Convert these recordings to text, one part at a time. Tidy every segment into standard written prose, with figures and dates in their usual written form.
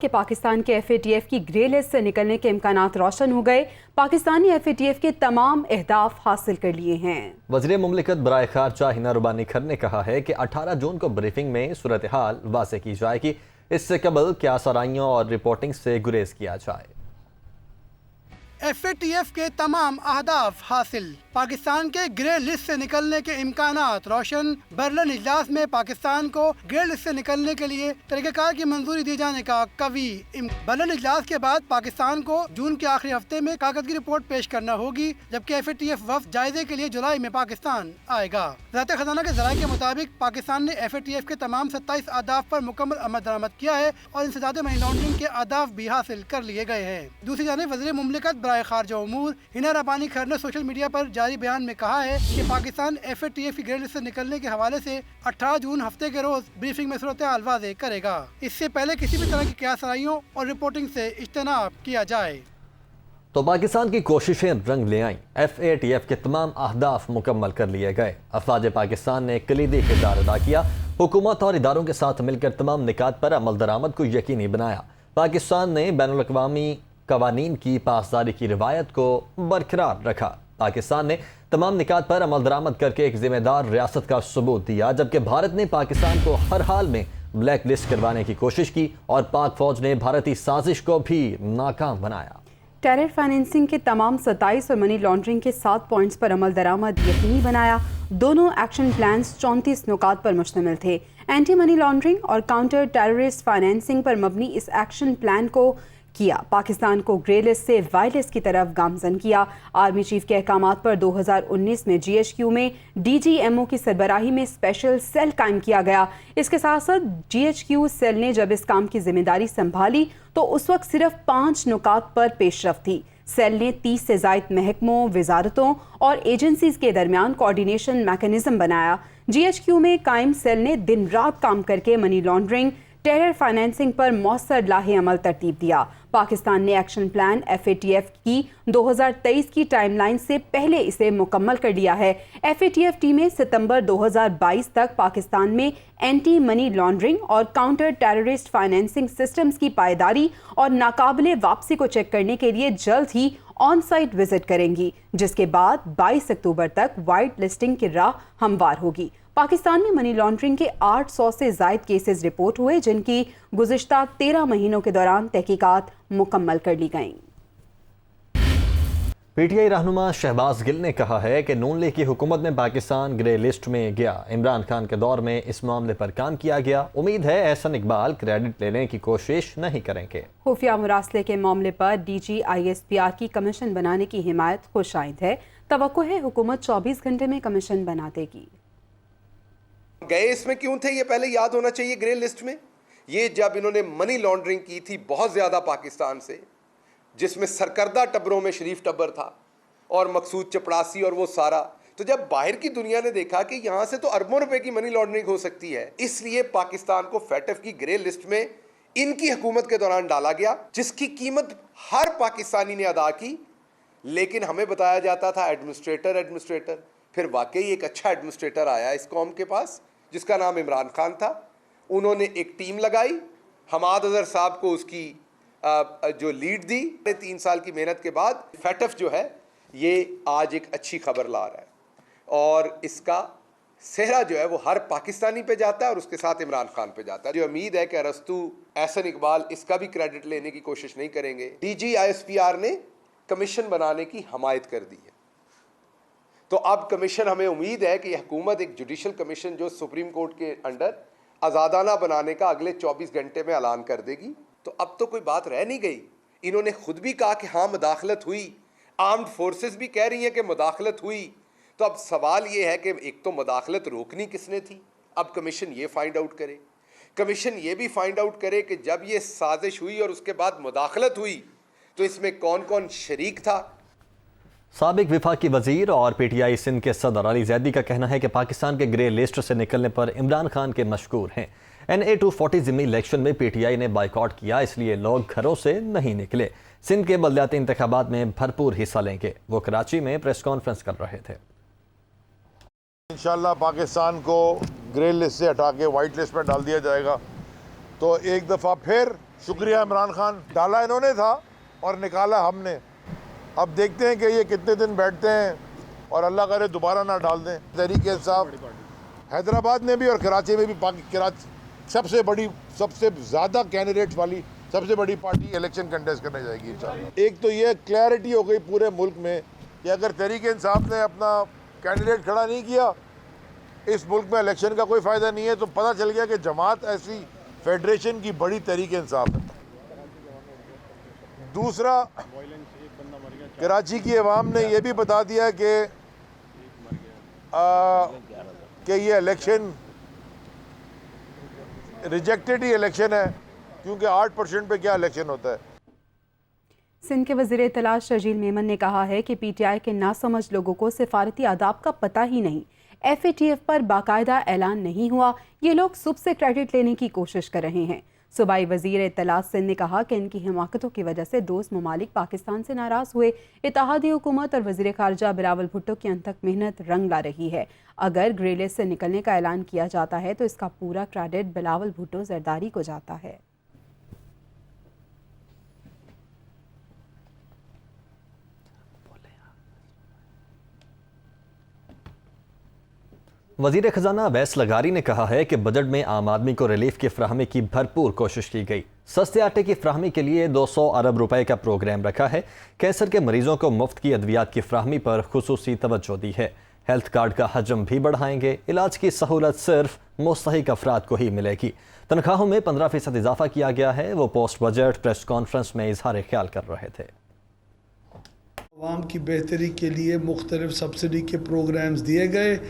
कि पाकिस्तान के FATF की ग्रे लिस्ट से निकलने के इम्कानात रोशन हो गए। पाकिस्तान ने FATF के तमाम अहदाफ हासिल कर लिए हैं। वज़ीर मुमलिकत बराए खारजा हिना रुबानी खर ने कहा है कि 18 जून को ब्रीफिंग में सूरत हाल वाज़ेह की जाएगी। इससे कबल क्या सराइयों और रिपोर्टिंग से गुरेज किया जाए। FATF के तमाम अहदाफ हासिल, पाकिस्तान के ग्रे लिस्ट से निकलने के इम्कानात रोशन। बर्लिन इजलास में पाकिस्तान को ग्रे लिस्ट से निकलने के लिए तरीक़ाकार की मंजूरी दिए जाने का कवी। बर्लिन इजलास के बाद पाकिस्तान को जून के आखिरी हफ्ते में कागज की रिपोर्ट पेश करना होगी, जबकि FATF वफ़द जायजे के लिए जुलाई में पाकिस्तान आएगा। वज़ारत खजाना के ज़राए के मुताबिक पाकिस्तान ने FATF के तमाम 27 अहदाफ पर मुकम्मल अमल दरामद किया है और इंसदाद मनी लॉन्ड्रिंग के अहदाफ भी हासिल कर लिए गए हैं। दूसरी जानिब वज़ीर मुमलिकत बराए खारजा उमूर हिना रुबानी खर ने सोशल मीडिया पर जारी बयान में कहा है कि पाकिस्तान FATF की ग्रे लिस्ट से निकलने के हवाले से 18 जून हफ्ते के रोज ब्रीफिंग में सूरत हाल वाज़ेह करेगा। इससे पहले किसी भी तरह की क्यासराइयों और रिपोर्टिंग से इज्तनाब किया जाए। तो पाकिस्तान की कोशिशें रंग ले आईं। FATF के तमाम अहदाफ मुकम्मल कर लिए गए। अफवाज पाकिस्तान ने कलीदी किरदार अदा किया। हुकूमत और इदारों के साथ मिलकर तमाम निकात पर अमल दरामद को यकीनी बनाया। पाकिस्तान ने बैनुल अक़वामी कवानीन की पासदारी की रिवायत को बरकरार रखा। पाकिस्तान ने तमाम निकात पर अमल दरामद करके एक जिम्मेदार रियासत का सबूत दिया, जबकि भारत ने पाकिस्तान को हर हाल में ब्लैक लिस्ट करवाने की कोशिश की और पाक फौज ने भारतीय साजिश को भी नाकाम बनाया। टेरर फाइनेंसिंग के तमाम 27 और मनी लॉन्ड्रिंग के 7 पॉइंट्स पर अमल दरामद यकीनी बनाया। दोनों एक्शन प्लान्स 34 नुकात पर मुश्तमिल थे। एंटी मनी लॉन्ड्रिंग और काउंटर टेररिस्ट फाइनेंसिंग पर मबनी इस एक्शन प्लान को किया पाकिस्तान को ग्रे लिस्ट से वाइट लिस्ट की तरफ गामजन किया। आर्मी चीफ के अहकामात पर 2019 में GHQ में DGMO की सरबराही में स्पेशल सेल कायम किया गया। इसके साथ साथ GHQ सेल ने जब इस काम की जिम्मेदारी संभाली तो उस वक्त सिर्फ 5 नुकात पर पेशरफ थी। सेल ने 30 से ज़ायद महकमों, वजारतों और एजेंसीज के दरमियान कोऑर्डिनेशन मैकेनिज्म बनाया। GHQ में कायम सेल ने दिन रात काम करके मनी लॉन्ड्रिंग, टेरर फाइनेंसिंग पर मौसर लाहे अमल तरतीब दिया। पाकिस्तान ने एक्शन प्लान FATF की 2023 की टाइमलाइन से पहले इसे मुकम्मल कर लिया है। FATF टीमें सितंबर 2022 तक पाकिस्तान में एंटी मनी लॉन्ड्रिंग और काउंटर टेररिस्ट फाइनेंसिंग सिस्टम्स की पायदारी और नाकाबिले वापसी को चेक करने के लिए जल्द ही ऑन साइट विजिट करेंगी, जिसके बाद 22 अक्टूबर तक वाइट लिस्टिंग की राह हमवार होगी। पाकिस्तान में मनी लॉन्ड्रिंग के 800 से ज़ायद केसेस रिपोर्ट हुए, जिनकी गुज़िश्ता 13 महीनों के दौरान तहकीकात मुकम्मल कर ली गईं। PTI रहनुमा शहबाज गिल ने कहा है कि नून लीग की हुकूमत में पाकिस्तान ग्रे लिस्ट में गया। इमरान खान के दौर में इस मामले पर काम किया गया। उम्मीद है एहसन इकबाल क्रेडिट लेने की कोशिश नहीं करेंगे। खुफिया मुरासले के मामले पर DG ISPR की कमीशन बनाने की हिमायत खुशाइंद है। तवक्को है हुकूमत 24 घंटे में कमीशन बना देगी। गए इसमें क्यों थे ये पहले याद होना चाहिए। ग्रे लिस्ट में ये जब इन्होंने मनी लॉन्ड्रिंग की थी बहुत ज़्यादा पाकिस्तान से, जिसमें सरकर्दा टब्बरों में शरीफ टब्बर था और मकसूद चपड़ासी और वो सारा, तो जब बाहर की दुनिया ने देखा कि यहाँ से तो अरबों रुपए की मनी लॉन्ड्रिंग हो सकती है, इसलिए पाकिस्तान को FATF की ग्रे लिस्ट में इनकी हुकूमत के दौरान डाला गया, जिसकी कीमत हर पाकिस्तानी ने अदा की। लेकिन हमें बताया जाता था एडमिनिस्ट्रेटर। फिर वाकई एक अच्छा एडमिनिस्ट्रेटर आया इस कौम के पास जिसका नाम इमरान खान था। उन्होंने एक टीम लगाई, हमाद अजहर साहब को उसकी जो लीड दी। 3 साल की मेहनत के बाद FATF जो है ये आज एक अच्छी खबर ला रहा है और इसका सेहरा जो है वो हर पाकिस्तानी पे जाता है और उसके साथ इमरान खान पे जाता है। जो उम्मीद है कि अरस्तु, एहसन इकबाल इसका भी क्रेडिट लेने की कोशिश नहीं करेंगे। DG ISPR ने कमीशन बनाने की हमायत कर दी है, तो अब कमीशन, हमें उम्मीद है कि यह हुकूमत एक जुडिशल कमीशन जो सुप्रीम कोर्ट के अंडर आज़ादाना बनाने का अगले 24 घंटे में ऐलान कर देगी। तो अब तो कोई बात रह नहीं गई। इन्होंने खुद भी कहा कि हाँ मुदाखलत हुई, आर्म्ड फोर्सेस भी कह रही हैं कि मुदाखलत हुई। तो अब सवाल ये है कि एक तो मुदाखलत रोकनी किसने थी, अब कमीशन ये फाइंड आउट करे। कमीशन ये भी फाइंड आउट करे कि जब ये साजिश हुई और उसके बाद मुदाखलत हुई तो इसमें कौन कौन शरीक था। साबिक विफाकी वजीर और PTI सिंध के सदर अली जैदी का कहना है कि पाकिस्तान के ग्रे लिस्ट से निकलने पर इमरान खान के मशकूर हैं। NA 240 ज़िमनी इलेक्शन में PTI ने बाइकआउट किया, इसलिए लोग घरों से नहीं निकले। सिंध के बलदियाती इंतखाबात में भरपूर हिस्सा लेंगे। वो कराची में प्रेस कॉन्फ्रेंस कर रहे थे। इंशाल्लाह पाकिस्तान को ग्रे लिस्ट से हटा के वाइट लिस्ट पर डाल दिया जाएगा। तो एक दफ़ा फिर शुक्रिया इमरान खान, डाला इन्होंने था और निकाला हमने। अब देखते हैं कि ये कितने दिन बैठते हैं और अल्लाह करे दोबारा ना डाल दें। तहरीक इंसाफ हैदराबाद में भी और कराची में भी कराची सबसे बड़ी, सबसे ज़्यादा कैंडिडेट्स वाली सबसे बड़ी पार्टी इलेक्शन कंटेस्ट करने जाएगी इंशाल्लाह। एक तो ये क्लैरिटी हो गई पूरे मुल्क में कि अगर तहरीक इंसाफ ने अपना कैंडिडेट खड़ा नहीं किया, इस मुल्क में इलेक्शन का कोई फ़ायदा नहीं है। तो पता चल गया कि जमात ऐसी फेडरेशन की बड़ी तहरीक इंसाफ है। दूसरा, कराची की अवाम ने यह भी बता दिया कि ये इलेक्शन रिजेक्टेड ही इलेक्शन है, क्योंकि 8% पे क्या इलेक्शन होता है। सिंध के वज़ीर इत्तलात शर्जील मेमन ने कहा है कि पीटीआई के नासमझ लोगों को सिफारती आदाब का पता ही नहीं। FATF पर बाकायदा ऐलान नहीं हुआ, ये लोग सुब से क्रेडिट लेने की कोशिश कर रहे हैं। सूबाई वज़ीर इत्तलात सिंध ने कहा कि इनकी हिमाकतों की वजह से दोस्त ममालिक पाकिस्तान से नाराज़ हुए। इत्तेहादी हुकूमत और वज़ीर ख़ारजा बिलावल भुट्टो की अनथक मेहनत रंग ला रही है। अगर ग्रे लिस्ट से निकलने का ऐलान किया जाता है तो इसका पूरा क्रेडिट बिलावल भुट्टो जरदारी को जाता है। वज़ीर ख़जाना अवैस लगारी ने कहा है कि बजट में आम आदमी को रिलीफ की फ्राहमी की भरपूर कोशिश की गई। सस्ते आटे की फ्राहमी के लिए 200 अरब रुपए का प्रोग्राम रखा है। कैंसर के मरीजों को मुफ्त की अद्वियात की फ्राहमी पर खुसूसी तवज्जो दी है। हेल्थ कार्ड का हजम भी बढ़ाएंगे। इलाज की सहूलत सिर्फ मुस्तहिक अफराद को ही मिलेगी। तनख्वाहों में 15% इजाफा किया गया है। वो पोस्ट बजट प्रेस कॉन्फ्रेंस में इजहार ख्याल कर रहे थे। अवाम की बेहतरी के लिए मुख्तलिफ सब्सिडी के प्रोग्राम्स दिए गए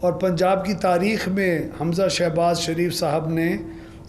और पंजाब की तारीख़ में हमज़ा शहबाज शरीफ साहब ने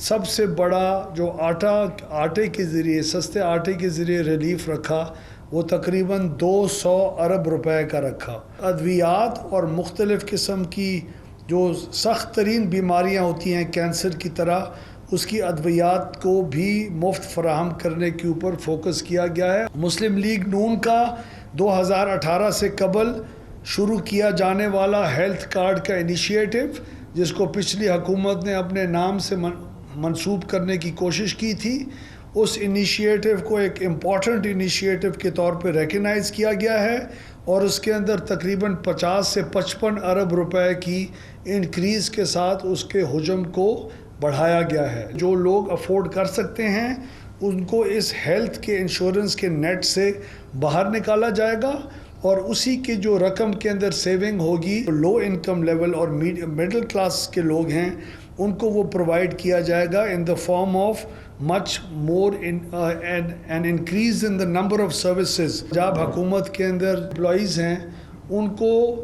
सबसे बड़ा जो आटे के ज़रिए, सस्ते आटे के ज़रिए रिलीफ रखा, वो तकरीबन 200 अरब रुपए का रखा। अद्वियात और मुख्तलिफ़ किस्म की जो सख्त तरीन बीमारियाँ होती हैं कैंसर की तरह, उसकी अद्वियात को भी मुफ्त फराहम करने के ऊपर फोकस किया गया है। मुस्लिम लीग नून का 2018 से कबल शुरू किया जाने वाला हेल्थ कार्ड का इनिशिएटिव, जिसको पिछली हुकूमत ने अपने नाम से मंसूब करने की कोशिश की थी, उस इनिशिएटिव को एक इम्पॉर्टेंट इनिशिएटिव के तौर पे रिकग्नाइज़ किया गया है और उसके अंदर तकरीबन 50 से 55 अरब रुपए की इंक्रीज़ के साथ उसके हुजम को बढ़ाया गया है। जो लोग अफोर्ड कर सकते हैं उनको इस हेल्थ के इंश्योरेंस के नेट से बाहर निकाला जाएगा और उसी के जो रकम के अंदर सेविंग होगी, लो इनकम लेवल और मिडिल क्लास के लोग हैं उनको वो प्रोवाइड किया जाएगा in the form of much more an increase in the number of services. जब हुकूमत के अंदर एम्प्लॉइज़ हैं उनको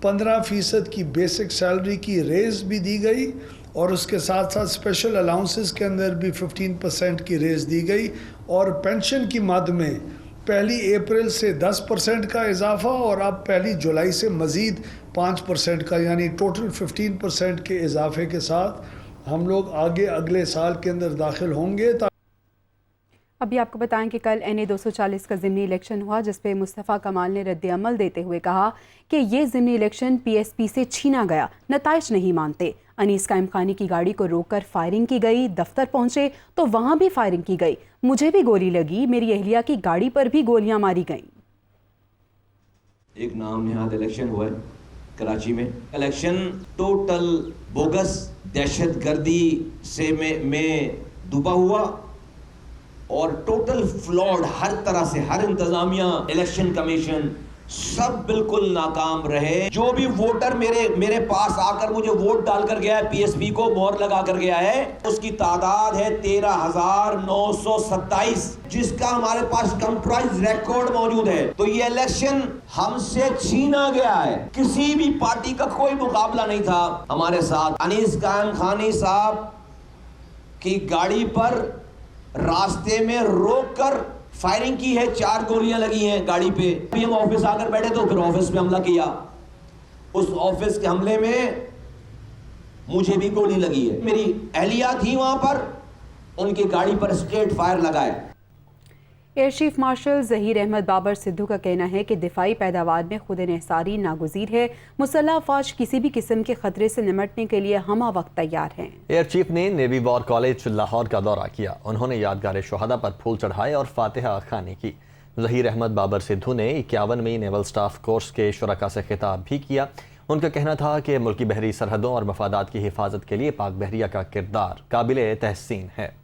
15% की बेसिक सैलरी की रेज़ भी दी गई और उसके साथ साथ स्पेशल अलाउंसेस के अंदर भी 15% की रेज़ दी गई और पेंशन की मद में 1 अप्रैल से 10% का इजाफा और अब 1 जुलाई से मज़ीद 5% का, यानी टोटल 15% के इजाफे के साथ हम लोग आगे अगले साल के अंदर दाखिल होंगे। अभी आपको बताएं कि कल NA 240 का ज़िमनी इलेक्शन हुआ, जिसपे मुस्तफ़ा कमाल ने रद्द-ए-अमल देते हुए कहा कि ये ज़िमनी इलेक्शन PSP से छीना गया, नताइज नहीं मानते। अनीस कायम खानी की गाड़ी को रोककर फायरिंग की गई, दफ्तर पहुंचे तो वहां भी फायरिंग की गई, मुझे भी गोली लगी, मेरी अहलिया की गाड़ी पर भी गोलियां मारी गईं। एक नाम निहाद इलेक्शन हुआ है कराची में। इलेक्शन टोटल बोगस दहशतगर्दी से में डूबा हुआ और टोटल फ्लॉड हर तरह से, हर इंतजामिया, इलेक्शन कमीशन सब बिल्कुल नाकाम रहे। जो भी वोटर मेरे पास आकर मुझे वोट डालकर गया है, PSP को मोहर लगा कर गया है, उसकी तादाद है 13,927, जिसका हमारे पास कंप्यूटराइज्ड रिकॉर्ड मौजूद है। तो ये इलेक्शन हमसे छीना गया है, किसी भी पार्टी का कोई मुकाबला नहीं था हमारे साथ। अनीस कायम खानी साहब की गाड़ी पर रास्ते में रोककर फायरिंग की है, 4 गोलियां लगी हैं गाड़ी पे। अभी हम ऑफिस आकर बैठे तो फिर ऑफिस पे हमला किया। उस ऑफिस के हमले में मुझे भी गोली लगी है। मेरी अहलिया थी वहां पर, उनकी गाड़ी पर स्ट्रेट फायर लगा है। Air chief marshal Zaheer Ahmed Babar Sidhu का कहना है कि दिफाई पैदावार में खुद इन्हिसारी नागुज़ीर है। मुसल्लह अफवाज किसी भी किस्म के खतरे से निमटने के लिए हमा वक्त तैयार हैं। एयर चीफ ने नेवी वॉर कॉलेज लाहौर का दौरा किया। उन्होंने यादगार शहादा पर फूल चढ़ाए और फातिहा खानी की। जहीर अहमद बाबर सिद्धू ने 51वीं नेवल स्टाफ कोर्स के शुरका से खिताब भी किया। उनका कहना था कि मुल्की बहरी सरहदों और मफादात की हिफाजत के लिए पाक बहरिया का किरदार काबिल तहसीन है।